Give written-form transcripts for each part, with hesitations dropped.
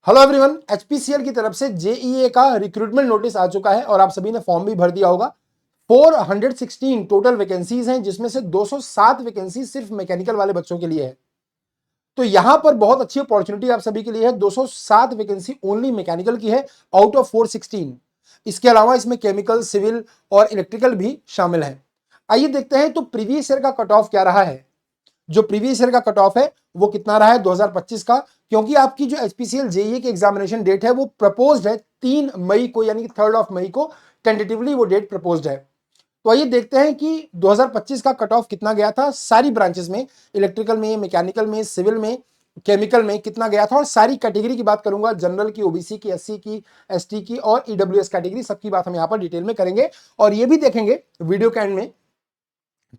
Hello everyone, HPCL की तरफ से जेईए का रिक्रूटमेंट नोटिस आ चुका है और आप सभी ने फॉर्म भी भर दिया होगा। 416 टोटल वैकेंसीज हैं, जिसमें से 207 वैकेंसी सिर्फ मैकेनिकल वाले बच्चों के लिए है। तो यहां पर बहुत अच्छी अपॉर्चुनिटी आप सभी के लिए है। 207 वैकेंसी ओनली मैकेनिकल की है आउट ऑफ 416। इसके अलावा इसमें केमिकल, सिविल और इलेक्ट्रिकल भी शामिल है। आइए देखते हैं तो प्रीवियस ईयर का कट ऑफ क्या रहा है। जो प्रीवियस ईयर का कट ऑफ है वो कितना रहा है 2025 का, क्योंकि आपकी जो एचपीसीएल जेईए की एग्जामिनेशन डेट है वो प्रपोज्ड है 3 मई को, यानी कि 3 मई को टेंटेटिवली वो डेट प्रपोज्ड है। तो आइए देखते हैं कि 2025 का कट ऑफ कितना गया था सारी ब्रांचेस में, इलेक्ट्रिकल में, मैकेनिकल में, सिविल में, केमिकल में कितना गया था, और सारी कैटेगरी की बात करूंगा, जनरल की, ओबीसी की, एससी की, एसटी की और ईडब्ल्यूएस कैटेगरी, सबकी बात हम यहां पर डिटेल में करेंगे। और ये भी देखेंगे वीडियो के एंड में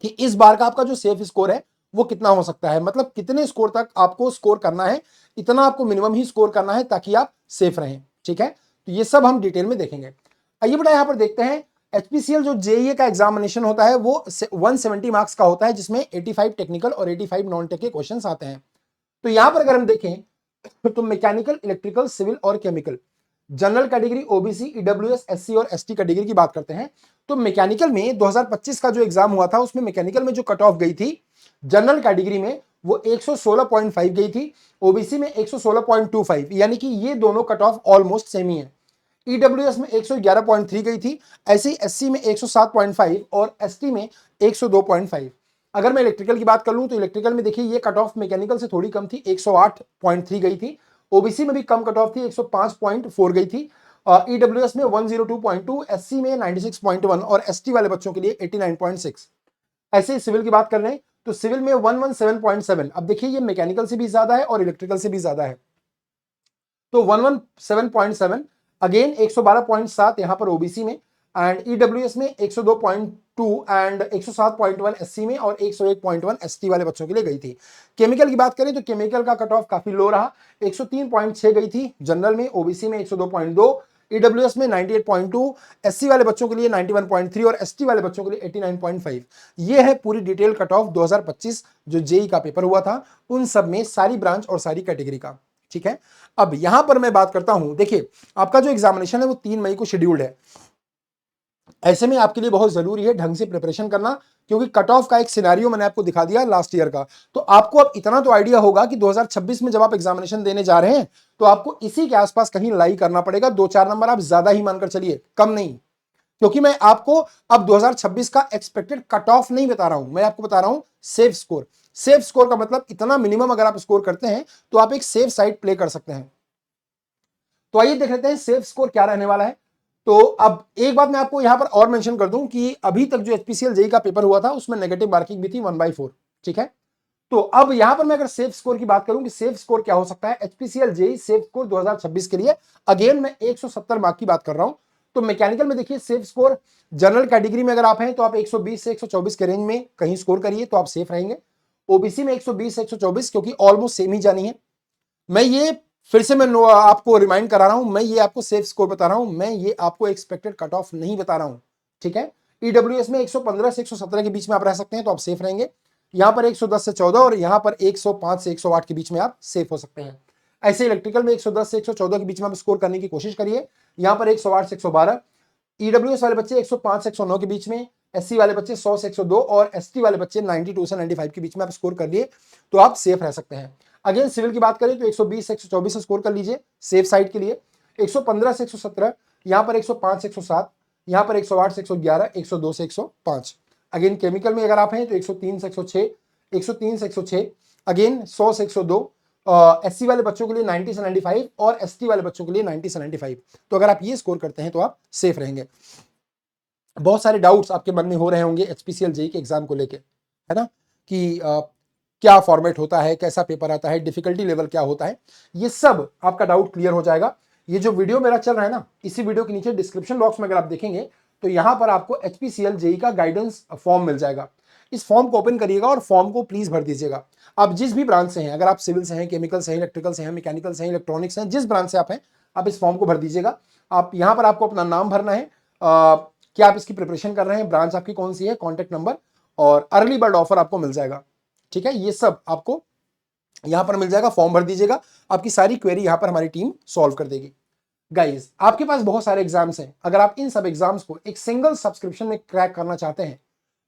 कि इस बार का आपका जो सेफ स्कोर है वो कितना हो सकता है, मतलब कितने स्कोर तक आपको स्कोर करना है, इतना आपको मिनिमम ही स्कोर करना है ताकि आप सेफ रहें। ठीक है, तो ये सब हम डिटेल में देखेंगे। आइए बेटा यहां पर देखते हैं। एचपीसीएल जो जेईए का एग्जामिनेशन होता है वो 170 मार्क्स का होता है, जिसमें 85 टेक्निकल और 85 नॉन टेक के क्वेश्चंस आते हैं। तो यहां पर अगर हम देखें तो मैकेनिकल, इलेक्ट्रिकल, सिविल और chemical, general category, OBC, EWS, SC और एसटी कैटेगरी की बात करते हैं तो मैकेनिकल में 2025 का जो एग्जाम हुआ था उसमें मैकेनिकल में जो कट ऑफ गई थी जनरल कैटेगरी में वो 116.5 गई थी, ओबीसी में 116.25, यानी कि ये दोनों कट ऑफ ऑलमोस्ट सेम ही है। ईडब्ल्यूएस में 111.3 गई थी, ऐसे एससी में 107.5 और एसटी में 102.5। अगर मैं इलेक्ट्रिकल की बात कर लूं तो इलेक्ट्रिकल में देखिए ये कट ऑफ मैकेनिकल से थोड़ी कम थी, 108.3 गई थी, ओबीसी में भी कम कट ऑफ थी, 105.4 गई थी, ईडब्ल्यूएस में 102.2, एससी में 96.1 और एसटी वाले बच्चों के लिए 89.6। ऐसे ही सिविल की बात कर रहे हैं तो सिविल में 117.7। अब देखिए ये मैकेनिकल से भी ज्यादा है और इलेक्ट्रिकल से भी ज्यादा है, तो 117.7 अगेन 112.7 यहां पर ओबीसी में, एंड ईडब्ल्यूएस में 102.2 एंड 107.1 एससी में और 101.1 एसटी वाले बच्चों के लिए गई थी। केमिकल की बात करें तो केमिकल का कट ऑफ काफी लो रहा, 103.6 गई थी जनरल में, ओबीसी में 102.2, ईडब्ल्यूएस में 98.2, एससी वाले बच्चों के लिए 91.3 और एसटी वाले बच्चों के लिए 89.5। ये है पूरी डिटेल कट ऑफ 2025 जो जेई का पेपर हुआ था उन सब में, सारी ब्रांच और सारी कैटेगरी का। ठीक है, अब यहां पर मैं बात करता हूं, देखिए आपका जो एग्जामिनेशन है वो 3 मई को शेड्यूल्ड है। ऐसे में आपके लिए बहुत जरूरी है ढंग से प्रिपरेशन करना, क्योंकि कट ऑफ का एक सिनेरियो मैंने आपको दिखा दिया लास्ट ईयर का। तो आपको अब इतना तो आइडिया होगा कि 2026 में जब आप एग्जामिनेशन देने जा रहे हैं तो आपको इसी के आसपास कहीं लाई करना पड़ेगा। 2-4 नंबर आप ज्यादा ही मानकर चलिए, कम नहीं, क्योंकि मैं आपको अब 2026 का एक्सपेक्टेड कट ऑफ नहीं बता रहा हूं, मैं आपको बता रहा हूं सेफ स्कोर। सेफ स्कोर का मतलब इतना मिनिमम अगर आप स्कोर करते हैं तो आप एक सेफ साइड प्ले कर सकते हैं। तो आइए देख लेते हैं सेफ स्कोर क्या रहने वाला है। तो अब एक बात मैं आपको यहां पर और मेंशन कर दूं कि अभी तक जो एचपीसीएल जेई का पेपर हुआ था उसमें नेगेटिव मार्किंग भी थी 1/4। ठीक है, तो अब यहां पर मैं अगर सेफ स्कोर की बात करूं कि सेफ स्कोर क्या हो सकता है एचपीसीएल जेई सेफ स्कोर 2026 के लिए, अगेन मैं 170 मार्क की बात कर रहा हूं। तो मैकेनिकल में देखिए सेफ स्कोर, जनरल कैटेगरी में अगर आप हैं तो आप 120 से 124 के रेंज में कहीं स्कोर करिए तो आप सेफ रहेंगे। ओबीसी में 120 से 124, क्योंकि ऑलमोस्ट सेम ही जानी है। मैं ये फिर से मैं आपको रिमाइंड करा रहा हूं, मैं ये आपको सेफ स्कोर बता रहा हूं, मैं ये आपको एक्सपेक्टेड कट ऑफ नहीं बता रहा हूं। ठीक है, ईडब्ल्यूएस में 115 से 117 के बीच में आप रह सकते हैं तो आप सेफ रहेंगे। यहां पर 110 से 14 और यहां पर 105 से 108 के बीच में आप सेफ हो सकते हैं। ऐसे इलेक्ट्रिकल में 110 से 114 के बीच में आप स्कोर करने की कोशिश करिए। यहां पर 108 से 112, ईडब्ल्यूएस वाले बच्चे 105 से 109 के बीच में, एससी वाले बच्चे 100 से 102 और एसटी वाले बच्चे 92 से 95 के बीच में आप स्कोर कर लिए तो आप सेफ रह सकते हैं। अगेन सिविल की बात करें तो 120 से 124 से स्कोर कर लीजिए सेफ साइड के लिए, 115 से 117, यहां पर 105 से 107, यहां पर 108 से 111, 102 से 105। अगेन केमिकल में अगर आप हैं तो 103 से 106, 103 से 106, अगेन 100 से 102, एससी वाले बच्चों के लिए 90 से 95 और एसटी वाले बच्चों के लिए 90 से 95। तो अगर आप ये स्कोर करते हैं तो आप सेफ रहेंगे। बहुत सारे डाउट्स आपके मन में हो रहे होंगे एचपीसीएल जेई के एग्जाम को लेके, है ना, कि क्या फॉर्मेट होता है, कैसा पेपर आता है, डिफिकल्टी लेवल क्या होता है, ये सब आपका डाउट क्लियर हो जाएगा। ये जो वीडियो मेरा चल रहा है ना, इसी वीडियो के नीचे डिस्क्रिप्शन बॉक्स में अगर आप देखेंगे तो यहां पर आपको एचपीसीएल जेई का गाइडेंस फॉर्म मिल जाएगा। इस फॉर्म को ओपन करिएगा और फॉर्म को प्लीज भर दीजिएगा। आप जिस भी ब्रांच से हैं, अगर आप सिविल से हैं, केमिकल से हैं, इलेक्ट्रिकल से हैं, मैकेनिकल से हैं, इलेक्ट्रॉनिक्स हैं, जिस ब्रांच से आप हैं आप इस फॉर्म को भर दीजिएगा। आप यहां पर आपको अपना नाम भरना है, क्या आप इसकी प्रिपरेशन कर रहे हैं, ब्रांच आपकी कौन सी है, कॉन्टैक्ट नंबर और अर्ली बर्ड ऑफर आपको मिल जाएगा। ठीक है, ये सब आपको यहां पर मिल जाएगा, फॉर्म भर दीजिएगा, आपकी सारी क्वेरी यहां पर हमारी टीम सॉल्व कर देगी। गाइस, आपके पास बहुत सारे एग्जाम्स हैं, अगर आप इन सब एग्जाम्स को एक सिंगल सब्सक्रिप्शन में क्रैक करना चाहते हैं,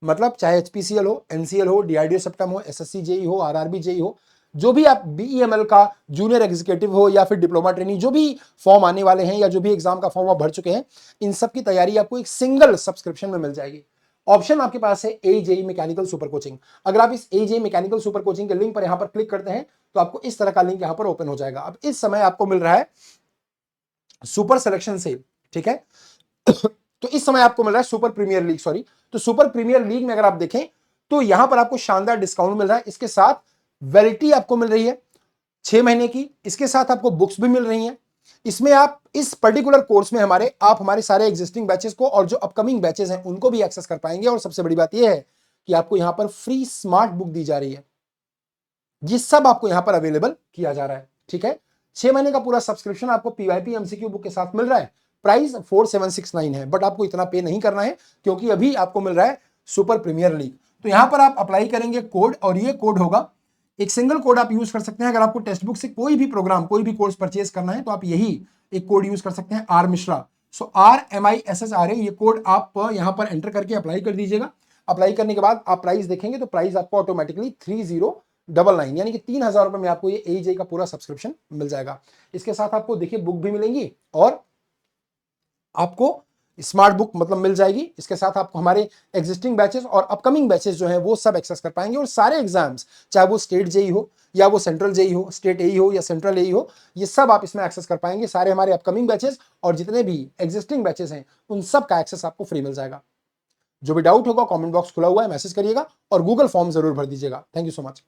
मतलब चाहे एचपीसीएल हो, एनसीएल हो, डीआरडीओ सेप्टम हो, एसएससी जेई हो, आरआरबी जेई हो, जो भी आप बीईएमएल का जूनियर एग्जीक्यूटिव हो या फिर डिप्लोमा ट्रेनिंग, जो भी फॉर्म आने वाले हैं या जो भी एग्जाम का फॉर्म आप भर चुके हैं, इन सब की तैयारी आपको एक सिंगल सब्सक्रिप्शन में मिल जाएगी। ऑप्शन आपके पास है एजेई मैकेनिकल सुपर कोचिंग। अगर आप इस एजेई मैकेनिकल सुपर कोचिंग के लिंक पर यहां पर क्लिक करते हैं तो आपको इस तरह का लिंक यहां पर ओपन हो जाएगा। अब इस समय आपको मिल रहा है सुपर सिलेक्शन सेल, ठीक है। तो इस समय आपको मिल रहा है सुपर प्रीमियर लीग, सॉरी, तो सुपर प्रीमियर लीग में अगर आप देखें तो यहां पर आपको शानदार डिस्काउंट मिल रहा है। इसके साथ वैलिडिटी आपको मिल रही है 6 महीने की, इसके साथ आपको बुक्स भी मिल रही हैं। इसमें आप इस पर्टिकुलर कोर्स में आप हमारे सारे एग्जिस्टिंग बैचेस को और जो अपकमिंग बैचेस हैं उनको भी एक्सेस कर पाएंगे। और सबसे बड़ी बात यह है कि आपको यहां पर फ्री स्मार्ट बुक दी जा रही है, ये सब आपको यहां पर अवेलेबल किया जा रहा है, ठीक है। 6 महीने का पूरा सब्सक्रिप्शन आपको पीवाईपी एमसीक्यू बुक के साथ मिल रहा है। प्राइस 4769 है, बट आपको इतना पे नहीं करना है क्योंकि अभी आपको मिल रहा है सुपर प्रीमियर लीग। तो यहां पर आप अप्लाई करेंगे कोड, और ये कोड होगा, एक सिंगल कोड आप यूज कर सकते हैं। अगर आपको टेक्स्ट बुक से कोई भी प्रोग्राम, कोई भी कोर्स परचेज करना है तो आप यही एक कोड यूज कर सकते हैं, आर मिश्रा। सो RMISSRA, ये कोड आप यहां पर एंटर करके अप्लाई कर दीजिएगा। अप्लाई करने के बाद आप प्राइस देखेंगे तो प्राइस आपको ऑटोमेटिकली 3099 यानी कि 3000 रुपए में आपको ये एजे का पूरा सब्सक्रिप्शन मिल जाएगा। इसके साथ आपको देखिए बुक भी मिलेंगी और आपको स्मार्ट बुक मतलब मिल जाएगी। इसके साथ आपको हमारे एग्जिस्टिंग बैचेस और अपकमिंग बैचेस जो हैं वो सब एक्सेस कर पाएंगे। और सारे एग्जाम्स, चाहे वो स्टेट जेई हो या वो सेंट्रल जेई हो, स्टेट एई हो या सेंट्रल एई हो, ये सब आप इसमें एक्सेस कर पाएंगे। सारे हमारे अपकमिंग बैचेस और जितने भी एग्जिस्टिंग बैचेस हैं उन सब का एक्सेस आपको फ्री मिल जाएगा। जो भी डाउट होगा कमेंट बॉक्स खुला हुआ है, मैसेज करिएगा और गूगल फॉर्म जरूर भर दीजिएगा। Thank you so much.